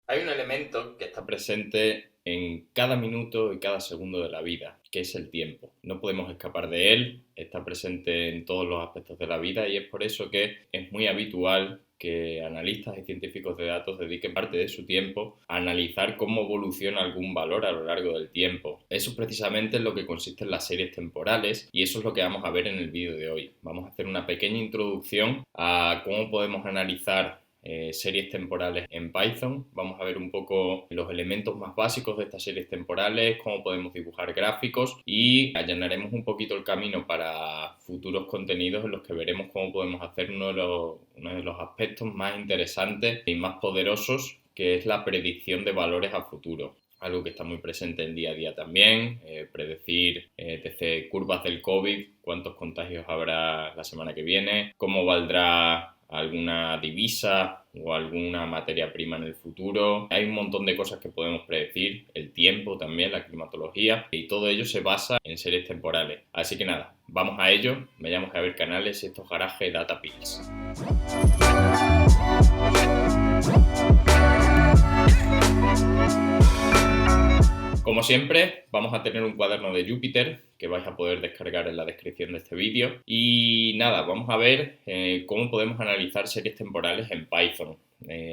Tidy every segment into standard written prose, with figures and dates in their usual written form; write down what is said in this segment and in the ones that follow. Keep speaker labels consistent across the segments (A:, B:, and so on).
A: Hay un elemento que está presente en cada minuto y cada segundo de la vida, que es el tiempo. No podemos escapar de él, está presente en todos los aspectos de la vida y es por eso que es muy habitual que analistas y científicos de datos dediquen parte de su tiempo a analizar cómo evoluciona algún valor a lo largo del tiempo. Eso precisamente es lo que consiste en las series temporales y eso es lo que vamos a ver en el vídeo de hoy. Vamos a hacer una pequeña introducción a cómo podemos analizar series temporales en Python. Vamos a ver un poco los elementos más básicos de estas series temporales, cómo podemos dibujar gráficos y allanaremos un poquito el camino para futuros contenidos en los que veremos cómo podemos hacer uno de los aspectos más interesantes y más poderosos, que es la predicción de valores a futuro. Algo que está muy presente en día a día también, predecir desde curvas del COVID, cuántos contagios habrá la semana que viene, cómo valdrá alguna divisa o alguna materia prima en el futuro. Hay un montón de cosas que podemos predecir, el tiempo también, la climatología, y todo ello se basa en series temporales. Así que nada, vamos a ello. Me llamo Javier Canales y esto es Garaje Data Pills. Como siempre, vamos a tener un cuaderno de Jupyter que vais a poder descargar en la descripción de este vídeo. Y nada, vamos a ver cómo podemos analizar series temporales en Python.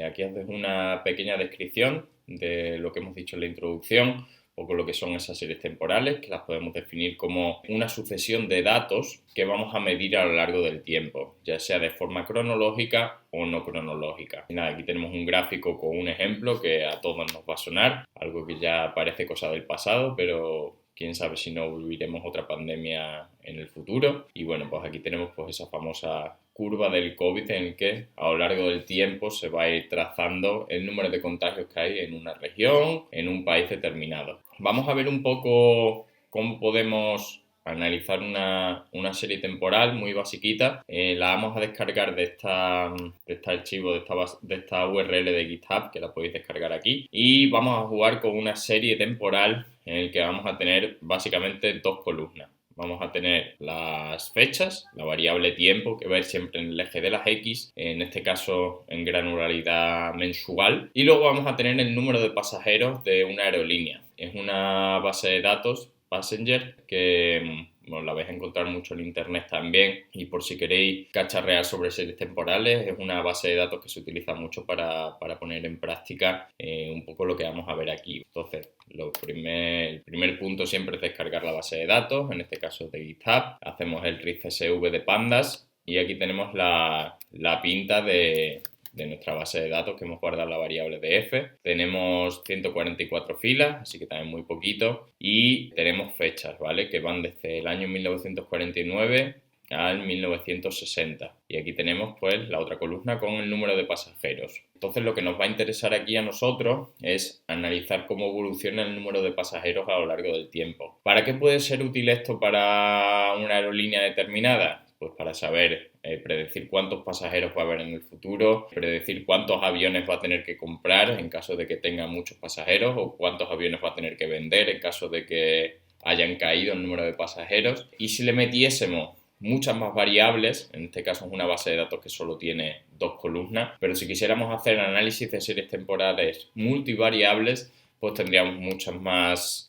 A: Aquí os dejo una pequeña descripción de lo que hemos dicho en la introducción, o con lo que son esas series temporales, que las podemos definir como una sucesión de datos que vamos a medir a lo largo del tiempo, ya sea de forma cronológica o no cronológica. Y nada, aquí tenemos un gráfico con un ejemplo que a todos nos va a sonar, algo que ya parece cosa del pasado, pero quién sabe si no viviremos otra pandemia en el futuro. Y bueno, pues aquí tenemos pues esa famosa curva del COVID en el que a lo largo del tiempo se va a ir trazando el número de contagios que hay en una región, en un país determinado. Vamos a ver un poco cómo podemos analizar una serie temporal muy basiquita. La vamos a descargar de este archivo, de esta URL de GitHub, que la podéis descargar aquí. Y vamos a jugar con una serie temporal en el que vamos a tener básicamente dos columnas. Vamos a tener las fechas, la variable tiempo, que va a ir siempre en el eje de las X, en este caso en granularidad mensual. Y luego vamos a tener el número de pasajeros de una aerolínea. Es una base de datos, Passenger, que bueno, la vais a encontrar mucho en internet también, y por si queréis cacharrear sobre series temporales, es una base de datos que se utiliza mucho para poner en práctica un poco lo que vamos a ver aquí. Entonces, el primer punto siempre es descargar la base de datos, en este caso de GitHub. Hacemos el read CSV de pandas y aquí tenemos la pinta de nuestra base de datos que hemos guardado la variable de f. Tenemos 144 filas, así que también muy poquito. Y tenemos fechas, ¿vale? Que van desde el año 1949 al 1960. Y aquí tenemos pues la otra columna con el número de pasajeros. Entonces lo que nos va a interesar aquí a nosotros es analizar cómo evoluciona el número de pasajeros a lo largo del tiempo. ¿Para qué puede ser útil esto para una aerolínea determinada? Pues para saber predecir cuántos pasajeros va a haber en el futuro, predecir cuántos aviones va a tener que comprar en caso de que tenga muchos pasajeros o cuántos aviones va a tener que vender en caso de que hayan caído el número de pasajeros. Y si le metiésemos muchas más variables, en este caso es una base de datos que solo tiene dos columnas, pero si quisiéramos hacer análisis de series temporales multivariables, pues tendríamos muchas más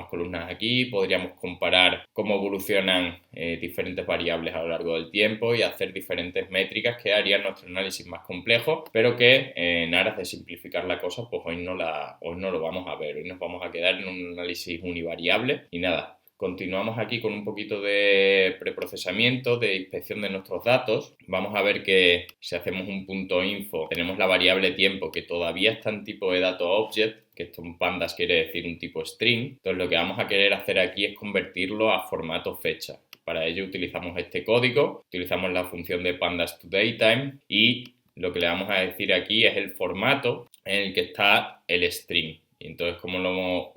A: columnas aquí, podríamos comparar cómo evolucionan diferentes variables a lo largo del tiempo y hacer diferentes métricas que harían nuestro análisis más complejo, pero que en aras de simplificar la cosa, pues hoy no lo vamos a ver, hoy nos vamos a quedar en un análisis univariable y nada. Continuamos aquí con un poquito de preprocesamiento, de inspección de nuestros datos. Vamos a ver que si hacemos un punto info, tenemos la variable tiempo que todavía está en tipo de dato object, que esto en pandas quiere decir un tipo string. Entonces lo que vamos a querer hacer aquí es convertirlo a formato fecha. Para ello utilizamos este código, utilizamos la función de pandas to datetime y lo que le vamos a decir aquí es el formato en el que está el string. Y entonces, ¿cómo lo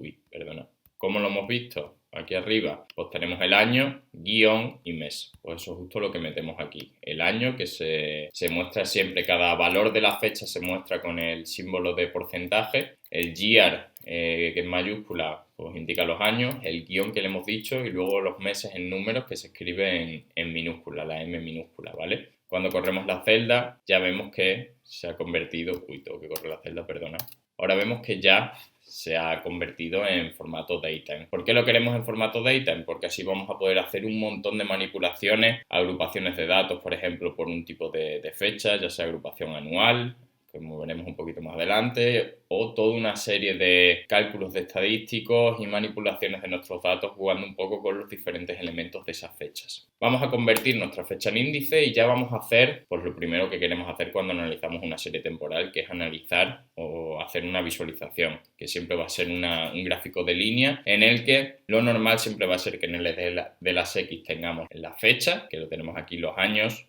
A: hemos visto? Aquí arriba, pues tenemos el año, guión y mes. Pues eso es justo lo que metemos aquí. El año que se muestra siempre, cada valor de la fecha se muestra con el símbolo de porcentaje. El year, que es mayúscula, pues indica los años. El guión que le hemos dicho y luego los meses en números que se escribe en minúscula, la M minúscula, ¿vale? Cuando corremos la celda ya vemos que se ha convertido... Uy, tengo que correr la celda, perdona. ahora vemos que ya se ha convertido en formato datetime. ¿Por qué lo queremos en formato datetime? Porque así vamos a poder hacer un montón de manipulaciones, agrupaciones de datos, por ejemplo, por un tipo de fecha, ya sea agrupación anual, como veremos un poquito más adelante, o toda una serie de cálculos de estadísticos y manipulaciones de nuestros datos jugando un poco con los diferentes elementos de esas fechas. Vamos a convertir nuestra fecha en índice y ya vamos a hacer pues lo primero que queremos hacer cuando analizamos una serie temporal, que es analizar o hacer una visualización, que siempre va a ser un gráfico de línea en el que lo normal siempre va a ser que en el de las X tengamos la fecha, que lo tenemos aquí los años.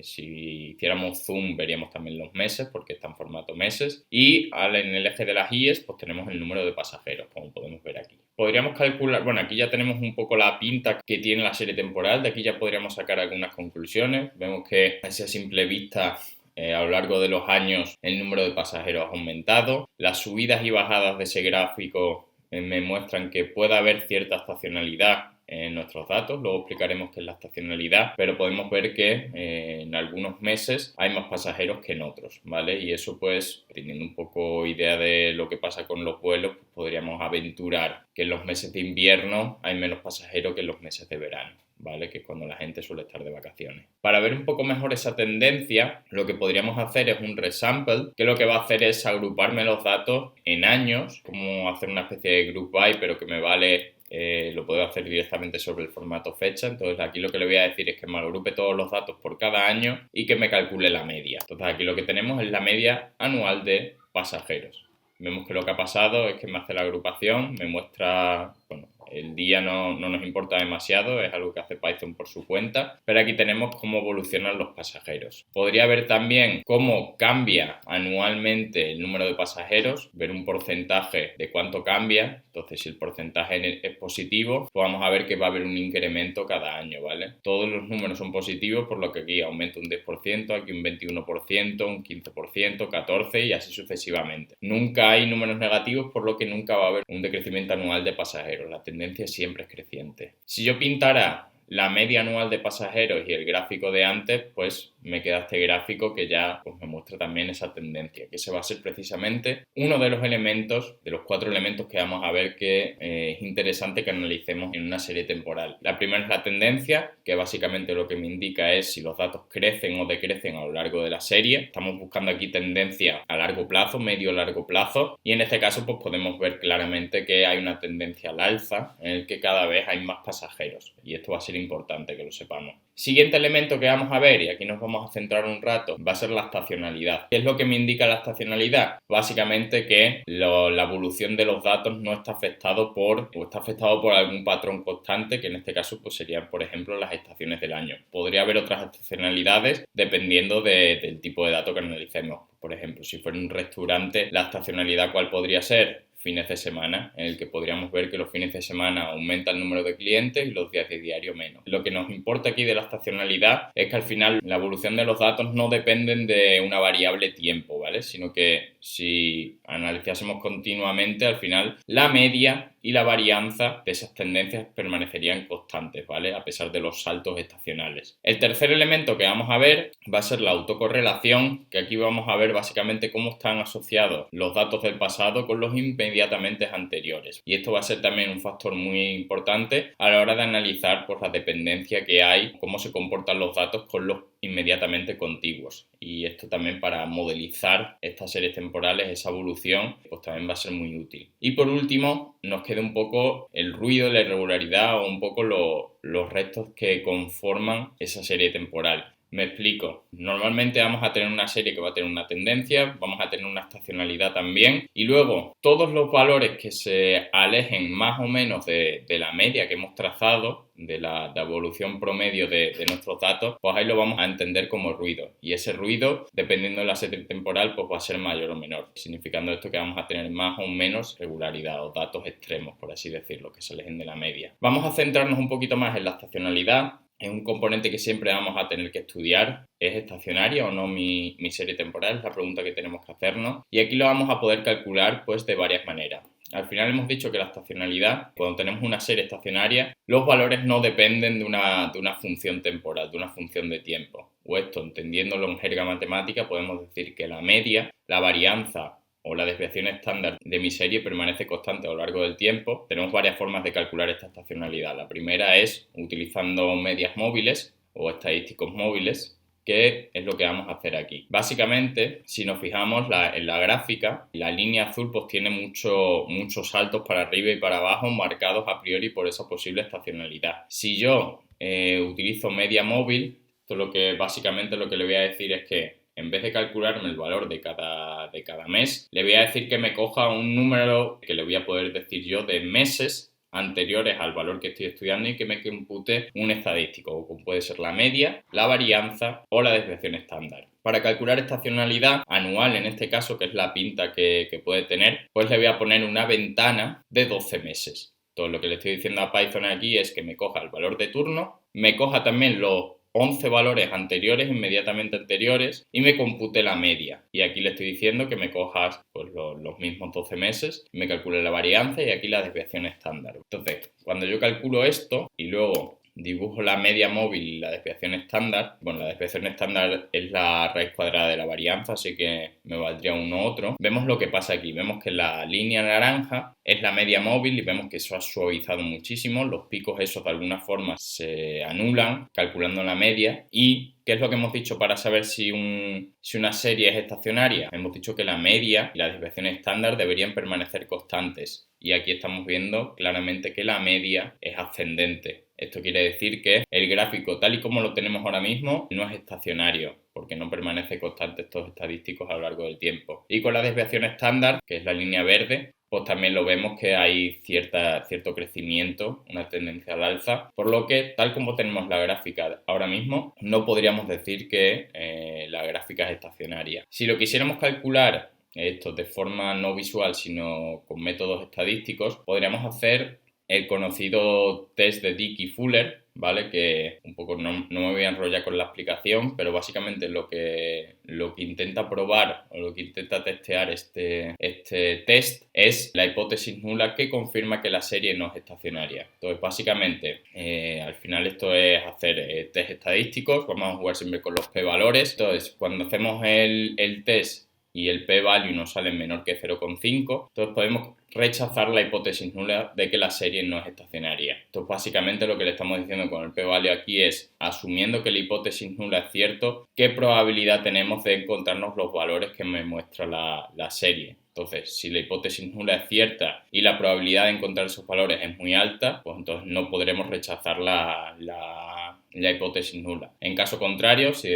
A: Si hiciéramos zoom veríamos también los meses porque está en formato meses, y en el eje de las Y's pues tenemos el número de pasajeros, como podemos ver aquí. Podríamos calcular, bueno, aquí ya tenemos un poco la pinta que tiene la serie temporal, de aquí ya podríamos sacar algunas conclusiones. Vemos que a esa simple vista a lo largo de los años el número de pasajeros ha aumentado. Las subidas y bajadas de ese gráfico me muestran que puede haber cierta estacionalidad en nuestros datos. Luego explicaremos qué es la estacionalidad, pero podemos ver que en algunos meses hay más pasajeros que en otros, ¿vale? Y eso, pues, teniendo un poco idea de lo que pasa con los vuelos, pues podríamos aventurar que en los meses de invierno hay menos pasajeros que en los meses de verano, ¿vale? Que es cuando la gente suele estar de vacaciones. Para ver un poco mejor esa tendencia, lo que podríamos hacer es un resample, que lo que va a hacer es agruparme los datos en años, como hacer una especie de group by, pero que me vale... lo puedo hacer directamente sobre el formato fecha. Entonces aquí lo que le voy a decir es que me agrupe todos los datos por cada año y que me calcule la media. Entonces aquí lo que tenemos es la media anual de pasajeros. Vemos que lo que ha pasado es que me hace la agrupación, me muestra, bueno, el día no nos importa demasiado, es algo que hace Python por su cuenta, pero aquí tenemos cómo evolucionan los pasajeros. Podría ver también cómo cambia anualmente el número de pasajeros, ver un porcentaje de cuánto cambia. Entonces, si el porcentaje es positivo, pues vamos a ver que va a haber un incremento cada año, ¿vale? Todos los números son positivos, por lo que aquí aumenta un 10%, aquí un 21%, un 15%, 14% y así sucesivamente. Nunca hay números negativos, por lo que nunca va a haber un decrecimiento anual de pasajeros. La tendencia siempre es creciente. Si yo pintara la media anual de pasajeros y el gráfico de antes, pues me queda este gráfico que ya pues, me muestra también esa tendencia, que ese va a ser precisamente uno de los elementos, de los 4 elementos que vamos a ver que es interesante que analicemos en una serie temporal. La primera es la tendencia, que básicamente lo que me indica es si los datos crecen o decrecen a lo largo de la serie. Estamos buscando aquí tendencia a largo plazo, medio largo plazo, y en este caso pues podemos ver claramente que hay una tendencia al alza en el que cada vez hay más pasajeros, y esto va a ser importante que lo sepamos. Siguiente elemento que vamos a ver, y aquí nos vamos a centrar un rato, va a ser la estacionalidad. ¿Qué es lo que me indica la estacionalidad? Básicamente que la evolución de los datos no está afectado por algún patrón constante, que en este caso pues serían, por ejemplo, las estaciones del año. Podría haber otras estacionalidades dependiendo del tipo de dato que analicemos. Por ejemplo, si fuera un restaurante, la estacionalidad, ¿cuál podría ser? Fines de semana, en el que podríamos ver que los fines de semana aumenta el número de clientes y los días de diario menos. Lo que nos importa aquí de la estacionalidad es que al final la evolución de los datos no dependen de una variable tiempo, ¿vale? Sino que si analizásemos continuamente, al final la media y la varianza de esas tendencias permanecerían constantes, ¿vale? A pesar de los saltos estacionales. El tercer elemento que vamos a ver va a ser la autocorrelación, que aquí vamos a ver básicamente cómo están asociados los datos del pasado con los inmediatamente anteriores. Y esto va a ser también un factor muy importante a la hora de analizar pues, la dependencia que hay, cómo se comportan los datos con los inmediatamente contiguos. Y esto también para modelizar estas series temporales, esa evolución, pues también va a ser muy útil. Y por último, nos queda un poco el ruido, la irregularidad o un poco los restos que conforman esa serie temporal. Me explico. Normalmente vamos a tener una serie que va a tener una tendencia, vamos a tener una estacionalidad también, y luego todos los valores que se alejen más o menos de la media que hemos trazado, de la evolución promedio de nuestros datos, pues ahí lo vamos a entender como ruido. Y ese ruido, dependiendo de la serie temporal, pues va a ser mayor o menor, significando esto que vamos a tener más o menos regularidad o datos extremos, por así decirlo, que se alejen de la media. Vamos a centrarnos un poquito más en la estacionalidad. Es un componente que siempre vamos a tener que estudiar. ¿Es estacionaria o no mi serie temporal? Es la pregunta que tenemos que hacernos. Y aquí lo vamos a poder calcular pues de varias maneras. Al final hemos dicho que la estacionalidad, cuando tenemos una serie estacionaria, los valores no dependen de una función temporal, de una función de tiempo. O esto, entendiéndolo en jerga matemática, podemos decir que la media, la varianza o la desviación estándar de mi serie permanece constante a lo largo del tiempo, tenemos varias formas de calcular esta estacionalidad. La primera es utilizando medias móviles o estadísticos móviles, que es lo que vamos a hacer aquí. Básicamente, si nos fijamos en la gráfica, la línea azul pues tiene muchos saltos para arriba y para abajo marcados a priori por esa posible estacionalidad. Si yo utilizo media móvil, esto básicamente lo que le voy a decir es que en vez de calcularme el valor de cada mes, le voy a decir que me coja un número que le voy a poder decir yo de meses anteriores al valor que estoy estudiando y que me compute un estadístico, como puede ser la media, la varianza o la desviación estándar. Para calcular estacionalidad anual, en este caso, que es la pinta que puede tener, pues le voy a poner una ventana de 12 meses. Todo lo que le estoy diciendo a Python aquí es que me coja el valor de turno, me coja también los 11 valores anteriores, inmediatamente anteriores, y me compute la media. Y aquí le estoy diciendo que me cojas pues, los mismos 12 meses, me calcule la varianza y aquí la desviación estándar. Entonces, cuando yo calculo esto y luego dibujo la media móvil y la desviación estándar, bueno, la desviación estándar es la raíz cuadrada de la varianza, así que me valdría uno u otro. Vemos lo que pasa aquí, vemos que la línea naranja es la media móvil y vemos que eso ha suavizado muchísimo, los picos esos de alguna forma se anulan calculando la media. ¿Y qué es lo que hemos dicho para saber si una serie es estacionaria? Hemos dicho que la media y la desviación estándar deberían permanecer constantes y aquí estamos viendo claramente que la media es ascendente. Esto quiere decir que el gráfico tal y como lo tenemos ahora mismo no es estacionario, porque no permanece constante estos estadísticos a lo largo del tiempo. Y con la desviación estándar, que es la línea verde, pues también lo vemos que hay cierto crecimiento, una tendencia al alza, por lo que tal como tenemos la gráfica ahora mismo, no podríamos decir que la gráfica es estacionaria. Si lo quisiéramos calcular esto de forma no visual, sino con métodos estadísticos, podríamos hacer el conocido test de Dickey-Fuller, ¿vale? Que un poco no me voy a enrollar con la explicación, pero básicamente lo que intenta probar o lo que intenta testear este test es la hipótesis nula que confirma que la serie no es estacionaria. Entonces, básicamente, al final esto es hacer test estadísticos, vamos a jugar siempre con los p-valores. Entonces, cuando hacemos el test y el p-value nos sale menor que 0,5, entonces podemos rechazar la hipótesis nula de que la serie no es estacionaria. Entonces, básicamente lo que le estamos diciendo con el p-value aquí es, asumiendo que la hipótesis nula es cierto, ¿qué probabilidad tenemos de encontrarnos los valores que me muestra la serie? Entonces, si la hipótesis nula es cierta y la probabilidad de encontrar esos valores es muy alta, pues entonces no podremos rechazar la hipótesis nula. En caso contrario, si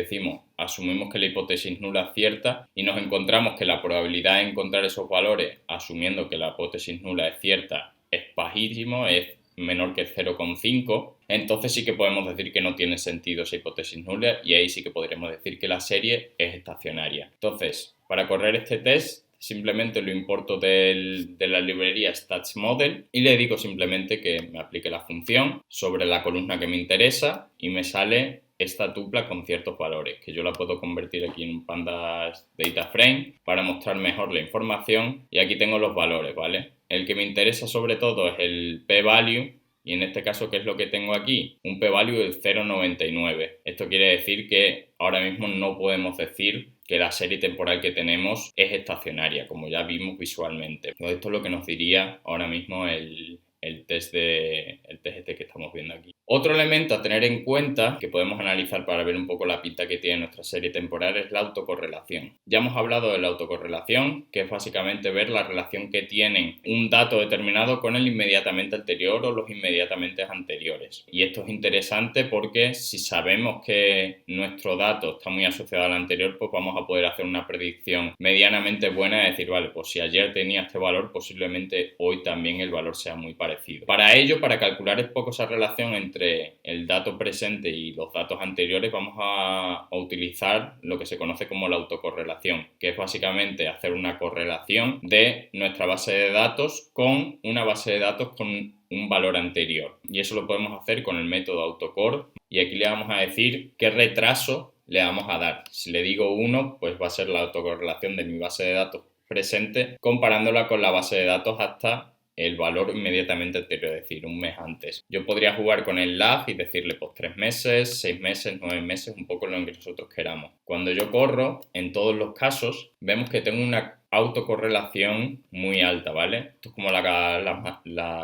A: asumimos que la hipótesis nula es cierta y nos encontramos que la probabilidad de encontrar esos valores, asumiendo que la hipótesis nula es cierta, es bajísimo, es menor que 0,5, entonces sí que podemos decir que no tiene sentido esa hipótesis nula y ahí sí que podríamos decir que la serie es estacionaria. Entonces, para correr este test, simplemente lo importo de la librería StatsModel y le digo simplemente que me aplique la función sobre la columna que me interesa y me sale esta tupla con ciertos valores, que yo la puedo convertir aquí en un pandas data frame para mostrar mejor la información y aquí tengo los valores, ¿vale? El que me interesa sobre todo es el p-value y en este caso, ¿qué es lo que tengo aquí? Un p-value de 0,99. Esto quiere decir que ahora mismo no podemos decir que la serie temporal que tenemos es estacionaria, como ya vimos visualmente. Entonces, esto es lo que nos diría ahora mismo el test este que estamos viendo aquí. Otro elemento a tener en cuenta que podemos analizar para ver un poco la pinta que tiene nuestra serie temporal es la autocorrelación. Ya hemos hablado de la autocorrelación, que es básicamente ver la relación que tienen un dato determinado con el inmediatamente anterior o los inmediatamente anteriores. Y esto es interesante porque si sabemos que nuestro dato está muy asociado al anterior, pues vamos a poder hacer una predicción medianamente buena y decir, vale, pues si ayer tenía este valor, posiblemente hoy también el valor sea muy parecido. Para ello, para calcular un poco esa relación entre el dato presente y los datos anteriores, vamos a utilizar lo que se conoce como la autocorrelación, que es básicamente hacer una correlación de nuestra base de datos con una base de datos con un valor anterior. Y eso lo podemos hacer con el método autocor y aquí le vamos a decir qué retraso le vamos a dar. Si le digo 1, pues va a ser la autocorrelación de mi base de datos presente comparándola con la base de datos hasta el valor inmediatamente anterior, es decir, un mes antes. Yo podría jugar con el lag y decirle pues 3 meses, 6 meses, 9 meses, un poco lo que nosotros queramos. Cuando yo corro, en todos los casos, vemos que tengo una autocorrelación muy alta, ¿vale? Esto es como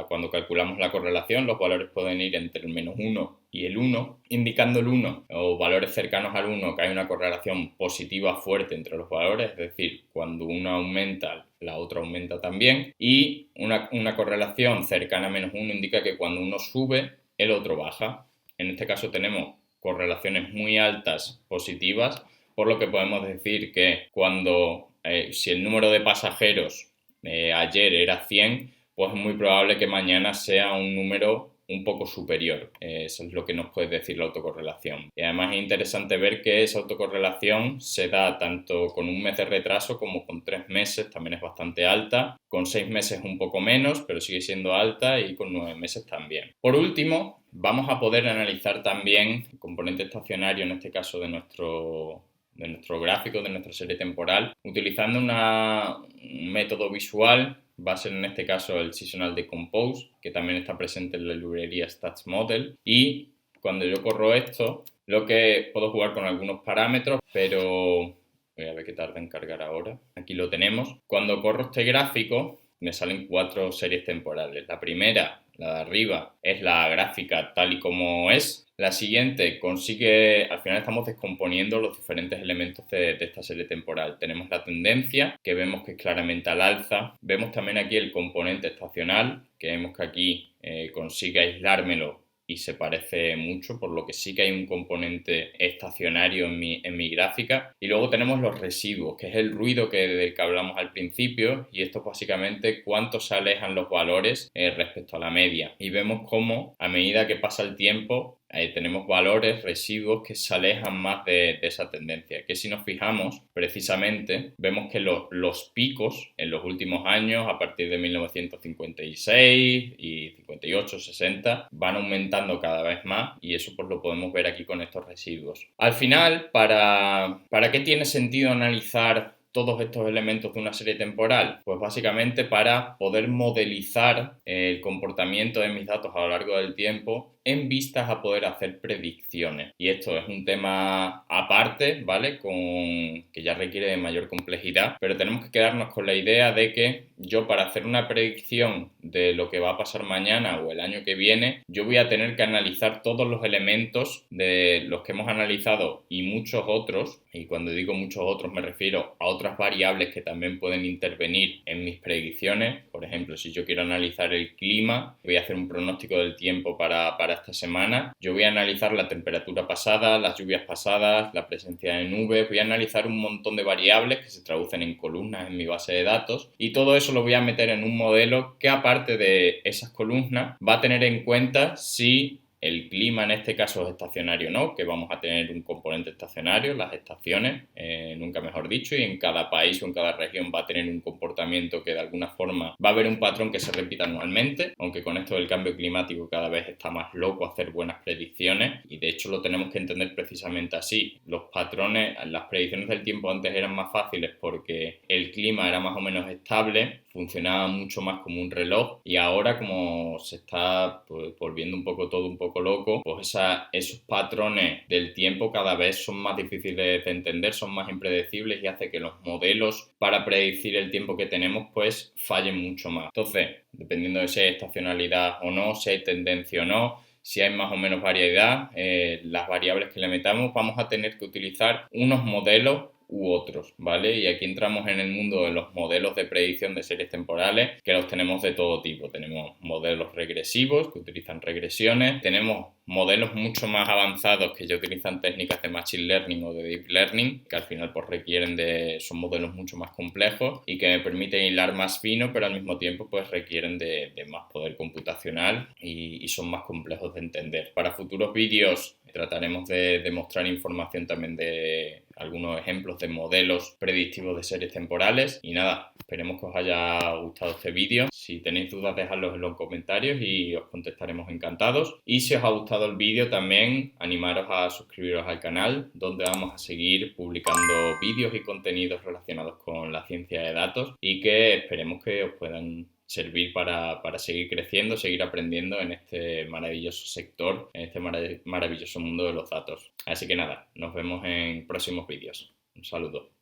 A: cuando calculamos la correlación, los valores pueden ir entre el -1 y el 1, indicando el 1 o valores cercanos al 1 que hay una correlación positiva fuerte entre los valores, es decir, cuando uno aumenta, la otra aumenta también, y una correlación cercana a -1 indica que cuando uno sube, el otro baja. En este caso tenemos correlaciones muy altas positivas, por lo que podemos decir que si el número de pasajeros ayer era 100, pues es muy probable que mañana sea un número un poco superior. Eso es lo que nos puede decir la autocorrelación. Y además es interesante ver que esa autocorrelación se da tanto con un mes de retraso como con 3 meses, también es bastante alta. Con 6 meses un poco menos, pero sigue siendo alta, y con 9 meses también. Por último, vamos a poder analizar también el componente estacionario, en este caso de nuestro gráfico, de nuestra serie temporal, utilizando un método visual. Va a ser en este caso el Seasonal Decompose, que también está presente en la librería StatsModel. Y cuando yo corro esto, lo que puedo jugar con algunos parámetros, pero voy a ver qué tarda en cargar ahora. Aquí lo tenemos. Cuando corro este gráfico, me salen 4 series temporales. La primera, la de arriba, es la gráfica tal y como es. La siguiente al final estamos descomponiendo los diferentes elementos de esta serie temporal. Tenemos la tendencia, que vemos que es claramente al alza. Vemos también aquí el componente estacional, que vemos que aquí consigue aislármelo y se parece mucho, por lo que sí que hay un componente estacionario en mi gráfica. Y luego tenemos los residuos, que es el ruido del que hablamos al principio, y esto es básicamente cuánto se alejan los valores respecto a la media. Y vemos cómo a medida que pasa el tiempo tenemos valores, residuos que se alejan más de esa tendencia, que si nos fijamos precisamente vemos que los picos en los últimos años, a partir de 1956 y 58, 60, van aumentando cada vez más, y eso pues lo podemos ver aquí con estos residuos. Al final, ¿para qué tiene sentido analizar todos estos elementos de una serie temporal? Pues básicamente para poder modelizar el comportamiento de mis datos a lo largo del tiempo en vistas a poder hacer predicciones. Y esto es un tema aparte, ¿vale? Que ya requiere de mayor complejidad, pero tenemos que quedarnos con la idea de que yo, para hacer una predicción de lo que va a pasar mañana o el año que viene, yo voy a tener que analizar todos los elementos de los que hemos analizado y muchos otros. Y cuando digo muchos otros me refiero a otras variables que también pueden intervenir en mis predicciones. Por ejemplo, si yo quiero analizar el clima, voy a hacer un pronóstico del tiempo para esta semana. Yo voy a analizar la temperatura pasada, las lluvias pasadas, la presencia de nubes. Voy a analizar un montón de variables que se traducen en columnas en mi base de datos, y todo eso lo voy a meter en un modelo que, aparte de esas columnas, va a tener en cuenta si el clima en este caso es estacionario o no, que vamos a tener un componente estacionario, las estaciones, nunca mejor dicho, y en cada país o en cada región va a tener un comportamiento que de alguna forma va a haber un patrón que se repita anualmente, aunque con esto del cambio climático cada vez está más loco hacer buenas predicciones, y de hecho lo tenemos que entender precisamente así. Los patrones, las predicciones del tiempo antes eran más fáciles porque el clima era más o menos estable, funcionaba mucho más como un reloj, y ahora, como se está pues volviendo un poco todo un poco loco, pues esos patrones del tiempo cada vez son más difíciles de entender, son más impredecibles, y hace que los modelos para predecir el tiempo que tenemos pues fallen mucho más. Entonces, dependiendo de si hay estacionalidad o no, si hay tendencia o no, si hay más o menos variedad, las variables que le metamos, vamos a tener que utilizar unos modelos u otros, ¿vale? Y aquí entramos en el mundo de los modelos de predicción de series temporales, que los tenemos de todo tipo. Tenemos modelos regresivos que utilizan regresiones, tenemos modelos mucho más avanzados que ya utilizan técnicas de Machine Learning o de Deep Learning, que al final pues son modelos mucho más complejos y que me permiten hilar más fino, pero al mismo tiempo pues requieren de más poder computacional y son más complejos de entender. Para futuros vídeos trataremos de demostrar información también de algunos ejemplos de modelos predictivos de series temporales. Y nada, esperemos que os haya gustado este vídeo. Si tenéis dudas, dejadlos en los comentarios y os contestaremos encantados. Y si os ha gustado el vídeo, también animaros a suscribiros al canal, donde vamos a seguir publicando vídeos y contenidos relacionados con la ciencia de datos, y que esperemos que os puedan servir para seguir creciendo, seguir aprendiendo en este maravilloso sector, en este maravilloso mundo de los datos. Así que nada, nos vemos en próximos vídeos. Un saludo.